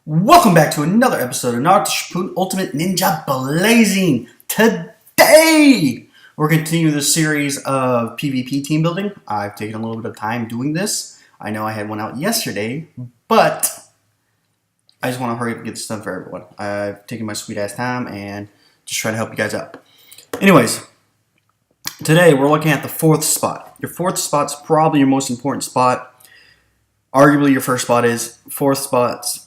Welcome back to another episode of Naruto Shippuden Ultimate Ninja Blazing. Today, we're continuing this series of PvP team building. I've taken a little bit of time doing this. I know I had one out yesterday, but I just want to hurry up and get this done for everyone. I've taken my sweet ass time and just trying to help you guys out. Anyways, today we're looking at the fourth spot. Your fourth spot's probably your most important spot. Arguably your first spot is. Fourth spot's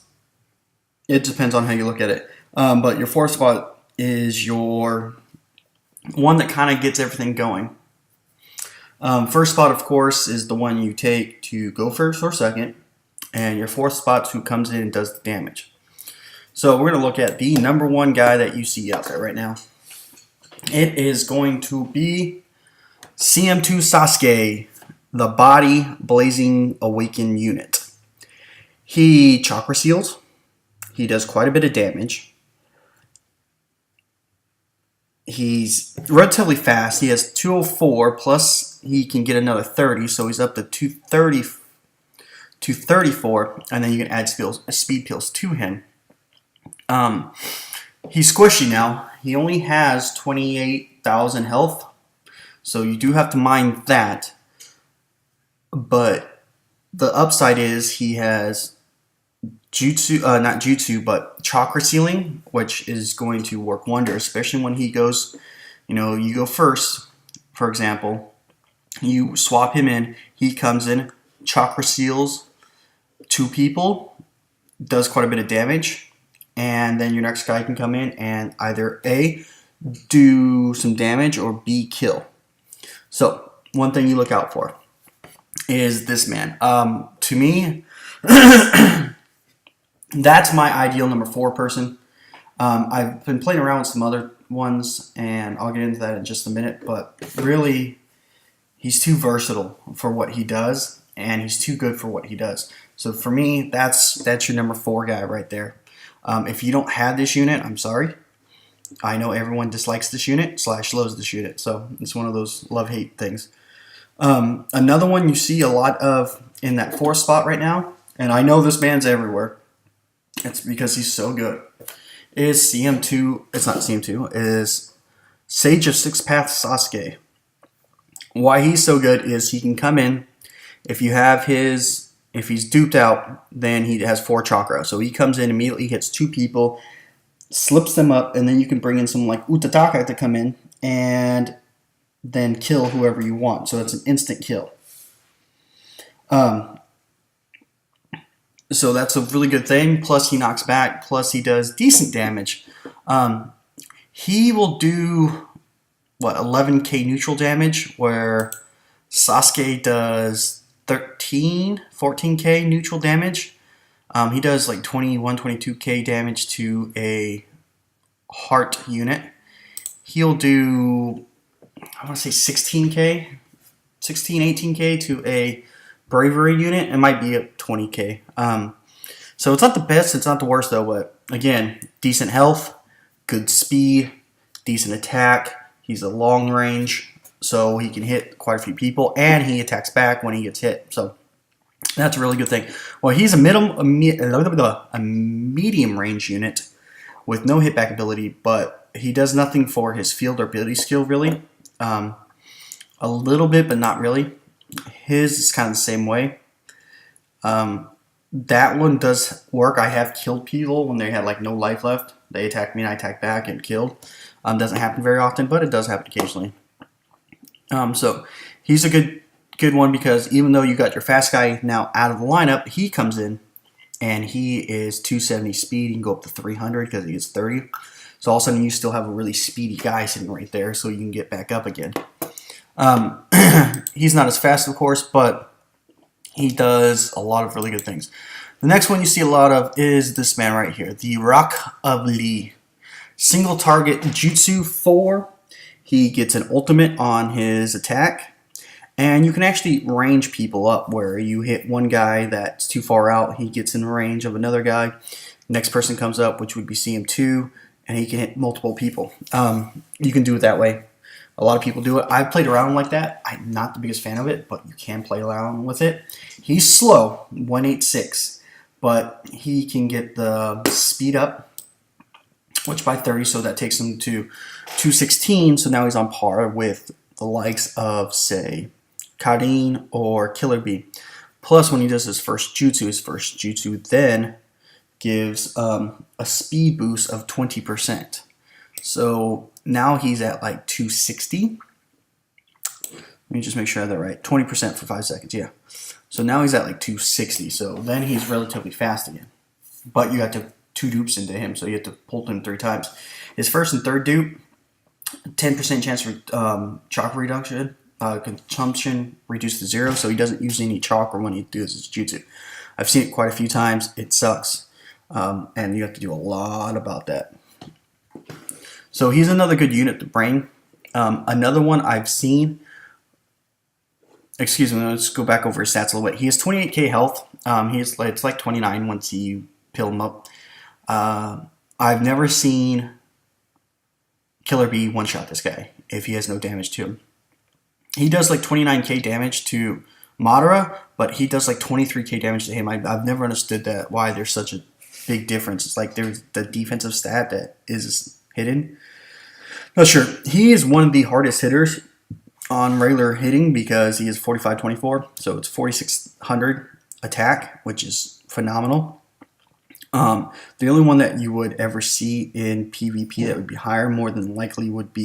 it depends on how you look at it. But your fourth spot is your one that kind of gets everything going. First spot, of course, is the one you take to go first or second. And your fourth spot is who comes in and does the damage. So we're going to look at the number one guy that you see out there right now. It is going to be CM2 Sasuke, the Body Blazing Awaken unit. He chakra seals. He does quite a bit of damage. He's relatively fast. He has 204, plus he can get another 30, so he's up to 234, and then you can add speed pills to him. He's squishy now. He only has 28,000 health, so you do have to mind that. But the upside is he has not jutsu, but chakra sealing, which is going to work wonders, especially when he goes, you go first, for example, you swap him in, he comes in, chakra seals 2 people, does quite a bit of damage, and then your next guy can come in and either A, do some damage, or B, kill. So, one thing you look out for is this man. To me, that's my ideal number 4 person. I've been playing around with some other ones, and I'll get into that in just a minute, but really, he's too versatile for what he does, and he's too good for what he does. So for me, that's your number 4 guy right there. If you don't have this unit, I'm sorry. I know everyone dislikes this unit / loves this unit, so it's one of those love-hate things. Another one you see a lot of in that 4th spot right now, and I know this man's everywhere. It's because he's so good. Is CM2, it's not CM2, is Sage of Six Paths Sasuke. Why he's so good is he can come in, if he's duped out, then he has 4 chakra. So he comes in, immediately hits 2 people, slips them up, and then you can bring in some like Utataka to come in and then kill whoever you want. So it's an instant kill. So that's a really good thing. Plus he knocks back. Plus he does decent damage. He will do, 11k neutral damage, where Sasuke does 14k neutral damage. He does like 21, 22k damage to a heart unit. He'll do, I want to say 16k, 18k to a bravery unit. It might be at 20k. So it's not the best, it's not the worst though, but again, decent health, good speed, decent attack. He's a long range, so he can hit quite a few people, and he attacks back when he gets hit. So that's a really good thing. Well, he's a medium range unit with no hit back ability, but he does nothing for his field or ability skill really. A little bit, but not really. His is kind of the same way. That one does work. I have killed people when they had like no life left. They attacked me and I attacked back and killed. Doesn't happen very often, but it does happen occasionally. So he's a good one, because even though you got your fast guy now out of the lineup, he comes in and he is 270 speed. He can go up to 300 because he gets 30. So all of a sudden you still have a really speedy guy sitting right there, so you can get back up again. He's not as fast, of course, but he does a lot of really good things. The next one you see a lot of is this man right here, the Rock of Lee. Single target Jutsu 4. He gets an ultimate on his attack. And you can actually range people up, where you hit one guy that's too far out, he gets in range of another guy. Next person comes up, which would be CM2, and he can hit multiple people. You can do it that way. A lot of people do it. I've played around like that. I'm not the biggest fan of it, but you can play around with it. He's slow, 186, but he can get the speed up, which by 30, so that takes him to 216. So now he's on par with the likes of, say, Karin or Killer Bee. Plus, when he does his first jutsu then gives a speed boost of 20%. So now he's at like 260. Let me just make sure I have that right. 20% for 5 seconds, yeah. So now he's at like 260. So then he's relatively fast again. But you have to 2 dupes into him, so you have to pull him 3 times. His first and third dupe, 10% chance for chalk reduction. Consumption reduced to 0, so he doesn't use any chalk when he does his jutsu. I've seen it quite a few times. It sucks. And you have to do a lot about that. So he's another good unit to bring. Another one I've seen, excuse me, let's go back over his stats a little bit. He has 28k health. It's like 29 once you pill him up. I've never seen Killer Bee one-shot this guy if he has no damage to him. He does like 29k damage to Madara, but he does like 23k damage to him. I've never understood that, why there's such a big difference. It's like there's the defensive stat that is hidden. Not sure. He is one of the hardest hitters on regular hitting because he is 45-24, so it's 4600 attack, which is phenomenal. The only one that you would ever see in PvP that would be higher, more than likely, would be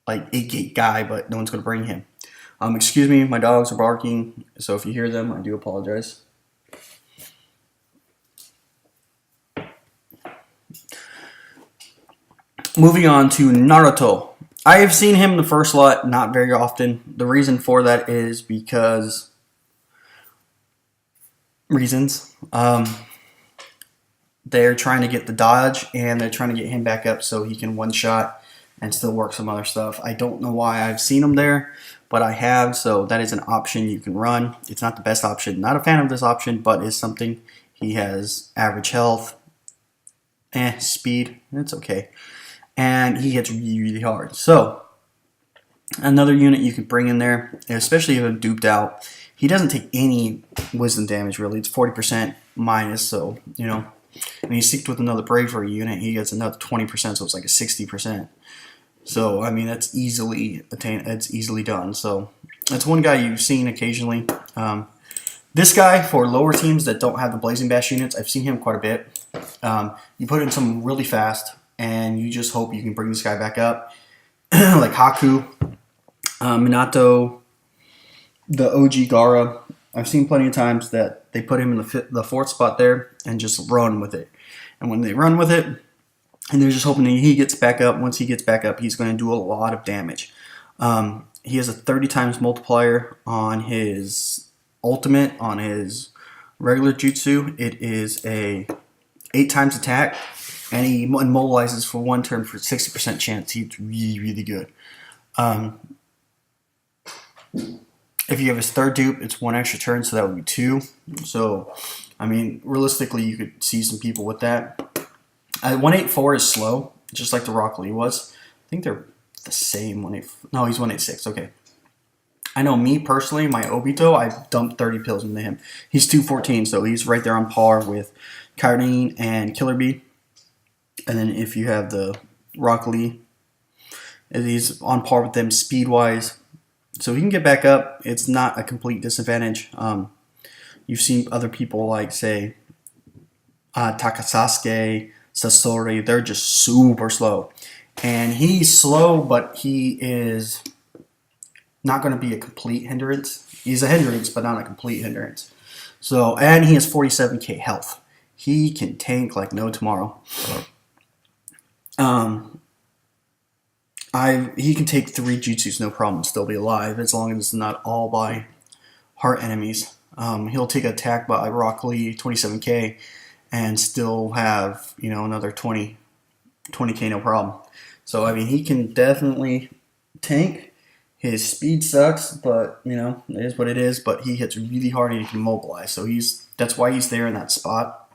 like 8-gate guy, but no one's going to bring him. Excuse me, my dogs are barking, so if you hear them, I do apologize. Moving on to Naruto. I have seen him in the first lot, not very often. The reason for that is because reasons. They're trying to get the dodge, and they're trying to get him back up so he can one-shot and still work some other stuff. I don't know why I've seen him there, but I have, so that is an option you can run. It's not the best option. Not a fan of this option, but it's something. He has average health, speed, it's okay. And he hits really, really hard. So, another unit you can bring in there, especially if I'm duped out. He doesn't take any wisdom damage, really. It's 40% minus, so, you know. And he's synced with another bravery unit, he gets another 20%, so it's like a 60%. So, I mean, that's easily attained. It's easily done. So, that's one guy you've seen occasionally. This guy, for lower teams that don't have the Blazing Bash units, I've seen him quite a bit. You put in someone really fast, and you just hope you can bring this guy back up. Like Haku, Minato, the OG Gara. I've seen plenty of times that they put him in the 4th spot there and just run with it. And when they run with it, and they're just hoping that he gets back up. Once he gets back up, he's going to do a lot of damage. He has a 30 times multiplier on his ultimate, on his regular jutsu. It is a 8 times attack, and he immobilizes for 1 turn for 60% chance. He's really, really good. If you have his 3rd dupe, it's 1 extra turn, so that would be 2. So, I mean, realistically, you could see some people with that. 184 is slow, just like the Rock Lee was. I think they're the same. No, he's 186. Okay. I know me personally, my Obito, I dumped 30 pills into him. He's 214, so he's right there on par with Karin and Killer Bee. And then if you have the Rock Lee, he's on par with them speed-wise. So he can get back up. It's not a complete disadvantage. You've seen other people like, say, Takasasuke, Sasori. They're just super slow. And he's slow, but he is not going to be a complete hindrance. He's a hindrance, but not a complete hindrance. So, and he has 47k health. He can tank like no tomorrow. He can take 3 jutsus, no problem, and still be alive, as long as it's not all by heart enemies. He'll take an attack by Rock Lee, 27k, and still have, you know, another 20k, no problem. So, I mean, he can definitely tank. His speed sucks, but, you know, it is what it is. But he hits really hard and he can mobilize. So that's why he's there in that spot.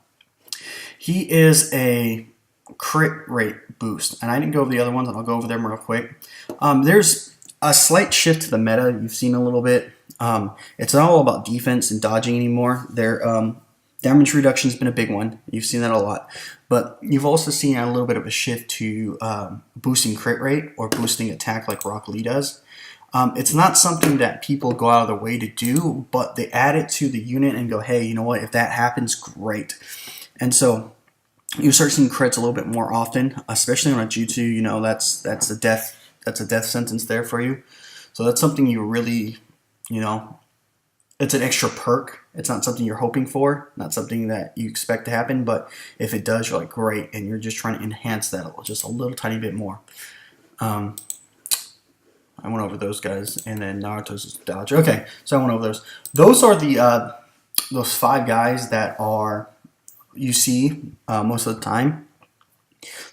He is a crit rate boost. And I didn't go over the other ones, and I'll go over them real quick. There's a slight shift to the meta. You've seen a little bit. It's not all about defense and dodging anymore. Damage reduction has been a big one. You've seen that a lot. But you've also seen a little bit of a shift to boosting crit rate or boosting attack like Rock Lee does. It's not something that people go out of their way to do, but they add it to the unit and go, hey, you know what? If that happens, great. And so you start seeing crits a little bit more often, especially on a jutsu. You know, that's a death sentence there for you. So that's something you really, you know, it's an extra perk. It's not something you're hoping for, not something that you expect to happen. But if it does, you're like, great, and you're just trying to enhance that just a little tiny bit more. I went over those guys, and then Naruto's dodge. Okay, so I went over those. Those are the those 5 guys that are you see most of the time.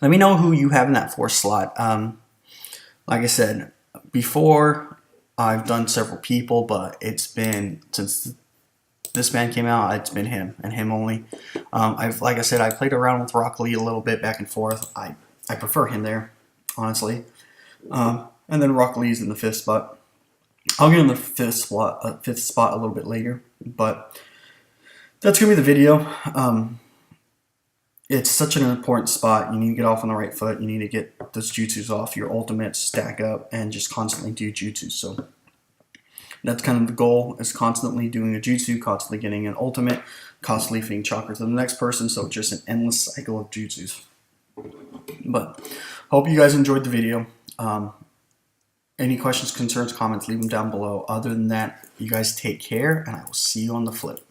Let me know who you have in that 4th slot. Like I said before, I've done several people, but it's been since this man came out. It's been him and him only. Like I said, I played around with Rock Lee a little bit back and forth. I prefer him there, honestly. And then Rock Lee's in the 5th spot. I'll get in the 5th spot a little bit later, but that's gonna be the video. It's such an important spot. You need to get off on the right foot. You need to get those jutsus off, your ultimates stack up, and just constantly do jutsus. So that's kind of the goal, is constantly doing a jutsu, constantly getting an ultimate, constantly feeding chakra to the next person. So just an endless cycle of jutsus. But hope you guys enjoyed the video. Any questions, concerns, comments, leave them down below. Other than that, you guys take care, and I will see you on the flip.